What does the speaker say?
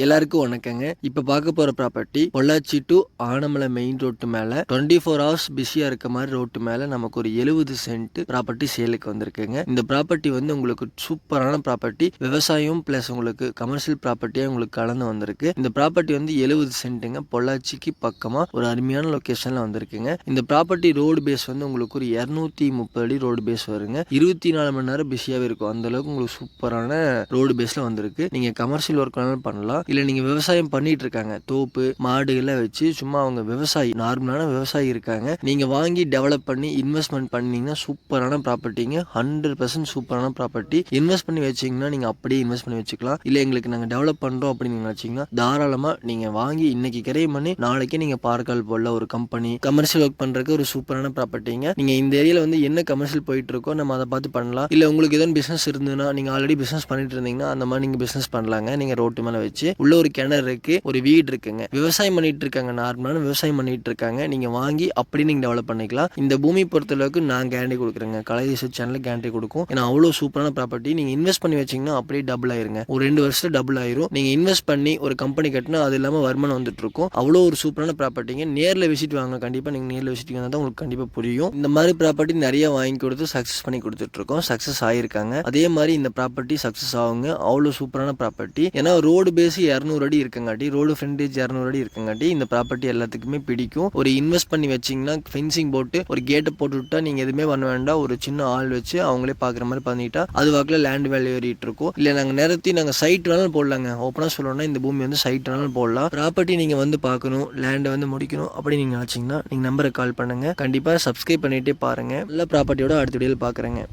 எல்லாருக்கும் வணக்கங்க. இப்ப பார்க்க போற property Pollachi to Anamalai main road மேல 24 ஹவர்ஸ் பிஸியா இருக்க மாதிரி ரோட்டு மேல நமக்கு ஒரு 70 சென்ட் ப்ராப்பர்ட்டி சேலுக்கு வந்திருக்குங்க. இந்த ப்ராப்பர்ட்டி வந்து உங்களுக்கு சூப்பரான ப்ராப்பர்ட்டி, விவசாயம் பிளஸ் உங்களுக்கு கமர்ஷியல் ப்ராப்பர்ட்டியா உங்களுக்கு கலந்து வந்திருக்கு. இந்த ப்ராப்பர்ட்டி வந்து 70 சென்ட்டுங்க. பொள்ளாச்சிக்கு பக்கமா ஒரு அருமையான லொகேஷன்ல வந்திருக்குங்க. இந்த ப்ராப்பர்ட்டி ரோடு பேஸ் வந்து உங்களுக்கு ஒரு 230 அடி ரோடு பேஸ் வருங்க. 24 மணி நேரம் பிஸியாவே இருக்கும். அந்த அளவுக்கு உங்களுக்கு சூப்பரான ரோடு பேஸ்ல வந்திருக்கு. நீங்க கமர்ஷியல் ஒர்க் பண்ணலாம். இல்ல நீங்க விவசாயம் பண்ணிட்டு இருக்காங்க, தோப்பு மாடுகள்லாம் வச்சு சும்மா அவங்க விவசாயி நார்மலான விவசாயி இருக்காங்க, நீங்க வாங்கி டெவலப் பண்ணி இன்வெஸ்ட்மெண்ட் பண்ணீங்கன்னா சூப்பரான ப்ராப்பர்ட்டிங்க. 100% சூப்பரான ப்ராப்பர்ட்டி. இன்வெஸ்ட் பண்ணி வச்சீங்கன்னா நீங்க அப்படியே இன்வெஸ்ட் பண்ணி வச்சுக்கலாம். இல்ல எங்களுக்கு நாங்க டெவலப் பண்றோம் அப்படின்னு நினைச்சீங்கன்னா தாராளமா நீங்க வாங்கி இன்னைக்கு கிரையம் பண்ணி நாளைக்கு நீங்க பார்க்கால் போல ஒரு கம்பெனி கமர்ஷியல் ஒர்க் பண்றதுக்கு ஒரு சூப்பரான ப்ராப்பர்ட்டிங்க. நீங்க இந்த ஏரியால வந்து என்ன கமர்ஷியல் போயிட்டு இருக்கோ நம்ம அதை பார்த்து பண்ணலாம். இல்ல உங்களுக்கு ஏதாவது பிசினஸ் இருந்ததுன்னா நீங்க ஆல்ரெடி பிசினஸ் பண்ணிட்டு இருந்தீங்கன்னா அந்த மாதிரி நீங்க பிசினஸ் பண்ணலாங்க. நீங்க ரோட்டு மேல வச்சு உள்ள ஒரு கிணறு இருக்கு, ஒரு வீடு இருக்குங்க. விவசாயம் பண்ணிட்டு இருக்காங்க, நார்மலான விவசாயம் பண்ணிட்டு இருக்காங்க. நீங்க வாங்கி அப்படி நீங்க டெவலப் பண்ணிக்கலாம். இந்த பூமி பொறுத்தளவுக்கு நான் கேரண்டி கொடுக்குறேங்க. கலை சேனல் கேரண்டி கொடுக்கும். ஏன்னா அவ்வளோ சூப்பரான ப்ராப்பர்ட்டி. நீங்க இன்வெஸ்ட் பண்ணி வச்சீங்கன்னா அப்படியே டபுள் ஆயிருங்க. ஒரு 2 வருஷத்துல டபுள் ஆயிரும். நீங்க இன்வெஸ்ட் பண்ணி ஒரு கம்பெனி கட்டினா அது இல்லாம வருமானம் வந்துட்டு இருக்கும். அவ்வளோ ஒரு சூப்பரான ப்ராப்பர்ட்டிங்க. நேரில் விசிட் வாங்க. கண்டிப்பா நீங்க நேரில் விசிட் வந்தா தான் உங்களுக்கு கண்டிப்பா புரியும். இந்த மாதிரி ப்ராப்பர்ட்டி நிறைய வாங்கி கொடுத்து சக்சஸ் பண்ணி கொடுத்துட்டு இருக்கோம். சக்சஸ் ஆயிருக்காங்க. அதே மாதிரி இந்த ப்ராப்பர்ட்டி சக்சஸ் ஆகுங்க. அவ்வளோ சூப்பரான ப்ராப்பர்ட்டி. ஏன்னா ரோடு பேஸ் 200 அடி இருக்குங்காட்டி, ரோடு ஃப்ரண்டேஜ் 200 அடி இருக்குங்காட்டி இந்த ப்ராப்பர்ட்டி எல்லாத்துக்குமே பிடிக்கும். ஒரு இன்வெஸ்ட் பண்ணி வச்சிங்கன்னா ஃபென்சிங் போட்டு ஒரு கேட்டை போட்டு விட்டா நீங்கள் எதுவுமே பண்ண வேண்டாம். ஒரு சின்ன ஆள் வச்சு அவங்களே பார்க்குற மாதிரி பண்ணிட்டா அது வாக்கில் லேண்ட் வேல்யூ ஏறிட்டு இருக்கும். இல்லை நாங்கள் நிறுத்தி நாங்கள் சைட் வேணாலும் போடலாங்க. ஓப்பனாக சொல்லணும்னா இந்த பூமி வந்து சைட் வேணாலும் போடலாம். ப்ராப்பர்ட்டி நீங்கள் வந்து பார்க்கணும், லேண்டை வந்து முடிக்கணும் அப்படி நீங்கள் நினச்சிங்கன்னா நீங்கள் நம்பரை கால் பண்ணுங்கள். கண்டிப்பாக சப்ஸ்கிரைப் பண்ணிகிட்டே பாருங்கள். நல்ல ப்ராப்பர்ட்டியோட அடுத்த வீடியோவில் பார்க்குறேங்க.